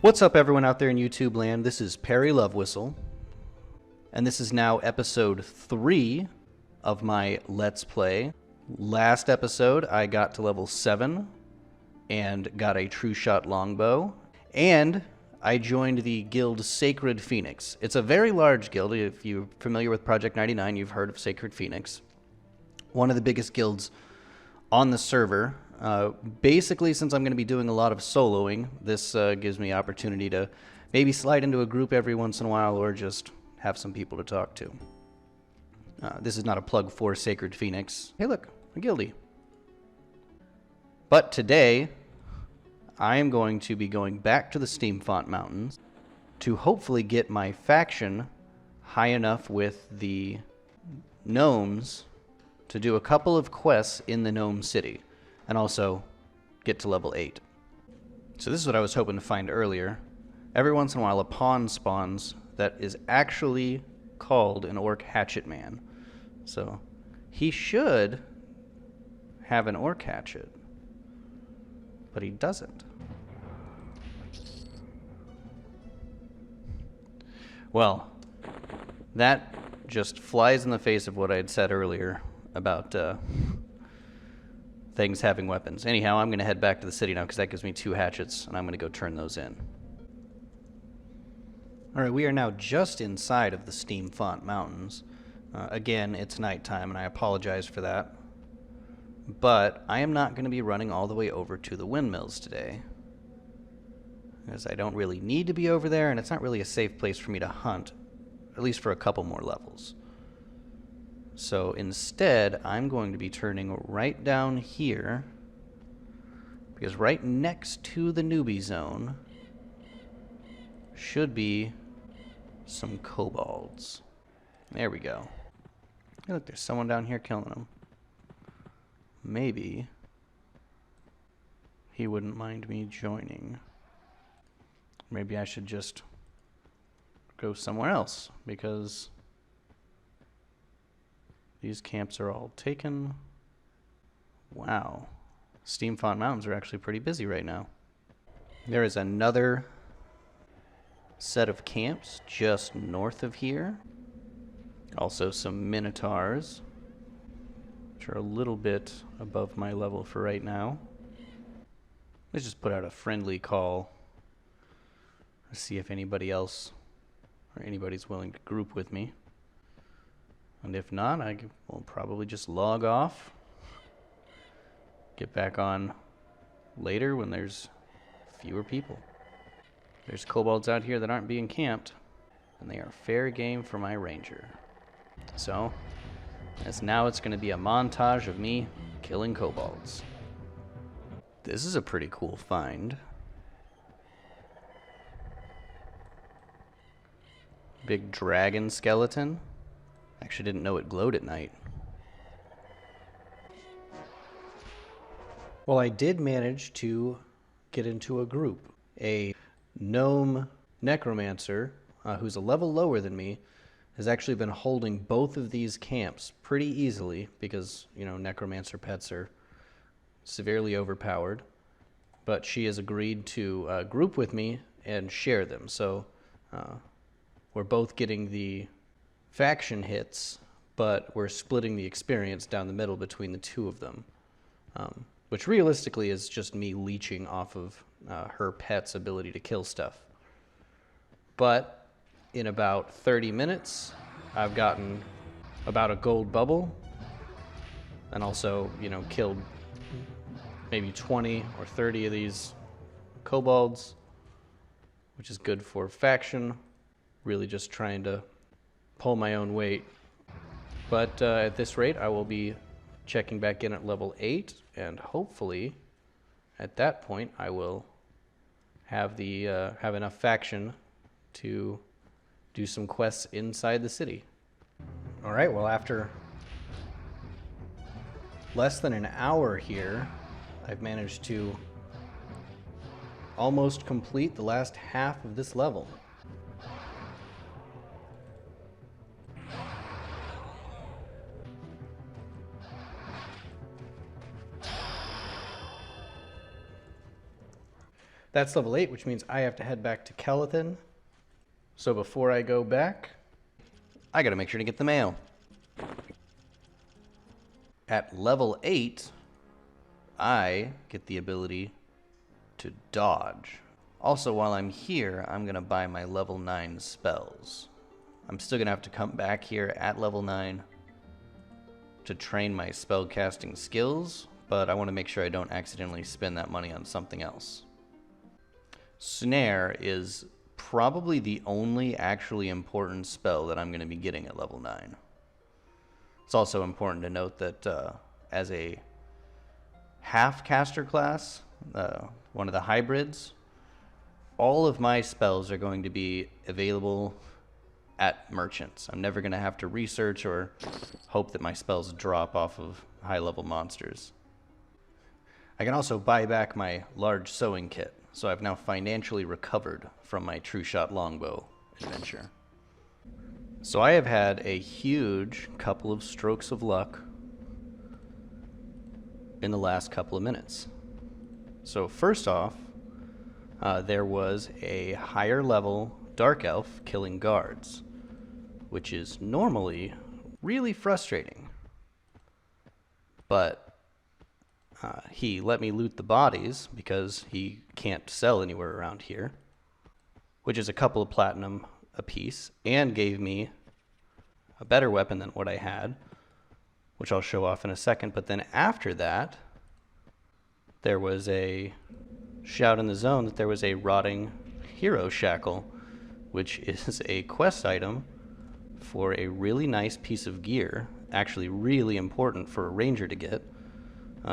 What's up, everyone out there in YouTube land? This is Perry Lovewhistle, and this is now episode 3 of my Let's Play. Last episode, I got to level 7 and got a true shot longbow, and I joined the guild Sacred Phoenix. It's a very large guild. If you're familiar with Project 99, you've heard of Sacred Phoenix. One of the biggest guilds on the server. Basically, since I'm going to be doing a lot of soloing, this gives me opportunity to maybe slide into a group every once in a while or just have some people to talk to. This is not a plug for Sacred Phoenix. Hey look, a guildie. But today, I am going to be going back to the Steamfont Mountains to hopefully get my faction high enough with the gnomes to do a couple of quests in the Gnome City. And also get to level 8. So this is what I was hoping to find earlier. Every once in a while a pawn spawns that is actually called an orc hatchet man. So he should have an orc hatchet, but he doesn't. Well, that just flies in the face of what I had said earlier about things having weapons. Anyhow, I'm going to head back to the city now because that gives me 2 hatchets, and I'm going to go turn those in. Alright, we are now just inside of the Steamfont Mountains. Again, it's nighttime, and I apologize for that. But I am not going to be running all the way over to the windmills today, because I don't really need to be over there, and it's not really a safe place for me to hunt, at least for a couple more levels. So instead, I'm going to be turning right down here, because right next to the newbie zone should be some kobolds. There we go. Hey, look, there's someone down here killing them. Maybe he wouldn't mind me joining. Maybe I should just go somewhere else, because these camps are all taken. Wow. Steamfont Mountains are actually pretty busy right now. There is another set of camps just north of here. Also some minotaurs, which are a little bit above my level for right now. Let's just put out a friendly call to see if anybody else or anybody's willing to group with me. And if not, I will probably just log off. Get back on later when there's fewer people. There's kobolds out here that aren't being camped, and they are fair game for my ranger. So, now it's going to be a montage of me killing kobolds. This is a pretty cool find. Big dragon skeleton. Actually didn't know it glowed at night. Well, I did manage to get into a group. A gnome necromancer, who's a level lower than me, has actually been holding both of these camps pretty easily because, you know, necromancer pets are severely overpowered. But she has agreed to group with me and share them. So we're both getting the faction hits, but we're splitting the experience down the middle between the two of them, which realistically is just me leeching off of her pet's ability to kill stuff. But in about 30 minutes, I've gotten about a gold bubble, and also, you know, killed maybe 20 or 30 of these kobolds, which is good for faction. Really just trying to pull my own weight. But at this rate, I will be checking back in at level 8, and hopefully at that point I will have have enough faction to do some quests inside the city. All right, well, after less than an hour here, I've managed to almost complete the last half of this level. That's level 8, which means I have to head back to Kelethin. So before I go back, I gotta make sure to get the mail. At level 8, I get the ability to dodge. Also, while I'm here, I'm gonna buy my level 9 spells. I'm still gonna have to come back here at level 9 to train my spell casting skills, but I want to make sure I don't accidentally spend that money on something else. Snare is probably the only actually important spell that I'm going to be getting at level 9. It's also important to note that as a half caster class, one of the hybrids, all of my spells are going to be available at merchants. I'm never going to have to research or hope that my spells drop off of high-level monsters. I can also buy back my large sewing kit, so I've now financially recovered from my True Shot longbow adventure. So I have had a huge couple of strokes of luck in the last couple of minutes. So first off, there was a higher level Dark Elf killing guards, which is normally really frustrating. But he let me loot the bodies because he can't sell anywhere around here, which is a couple of platinum apiece, and gave me a better weapon than what I had, which I'll show off in a second. But then after that, there was a shout in the zone that there was a rotting hero shackle, which is a quest item for a really nice piece of gear, actually really important for a ranger to get.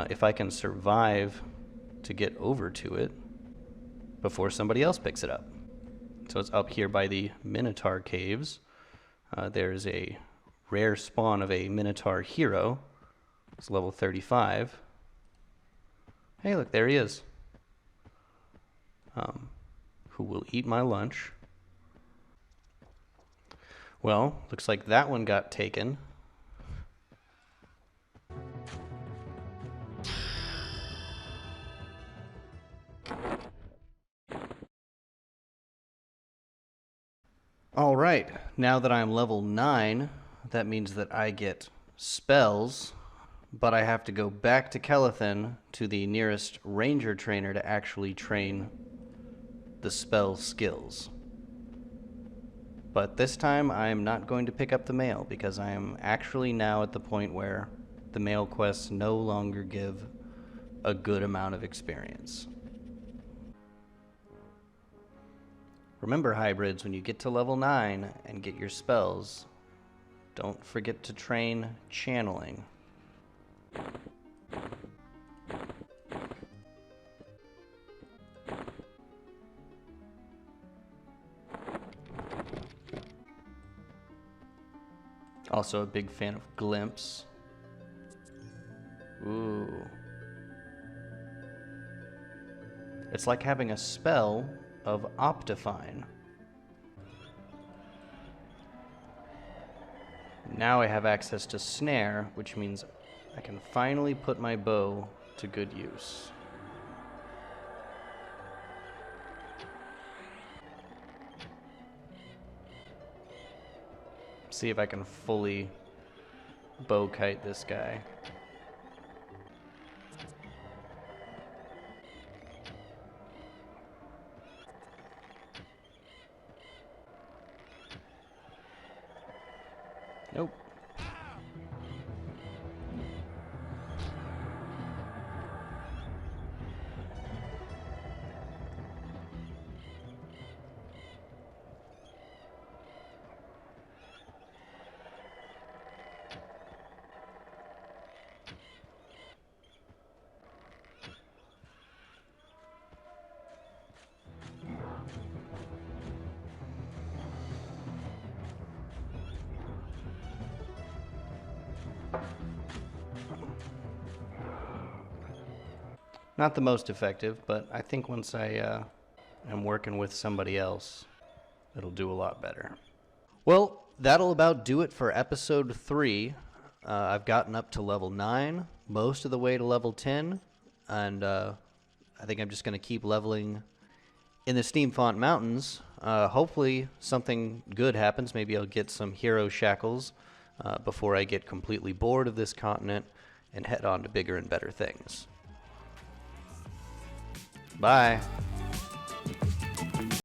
If I can survive to get over to it before somebody else picks it up. So it's up here by the Minotaur Caves. There's a rare spawn of a Minotaur hero. It's level 35. Hey, look, there he is. Who will eat my lunch. Well, looks like that one got taken. All right, now that I'm level 9, that means that I get spells, but I have to go back to Kelethin to the nearest ranger trainer to actually train the spell skills. But this time I'm not going to pick up the mail because I am actually now at the point where the mail quests no longer give a good amount of experience. Remember, hybrids, when you get to level 9 and get your spells, don't forget to train channeling. Also a big fan of glimpse. Ooh. It's like having a spell of Optifine. Now I have access to snare, which means I can finally put my bow to good use. See if I can fully bow kite this guy. Nope. Not the most effective, but I think once I am working with somebody else, it'll do a lot better. Well, that'll about do it for episode 3. I've gotten up to level 9, most of the way to level 10, and I think I'm just going to keep leveling in the Steamfont Mountains, hopefully something good happens. Maybe I'll get some hero shackles before I get completely bored of this continent and head on to bigger and better things. Bye.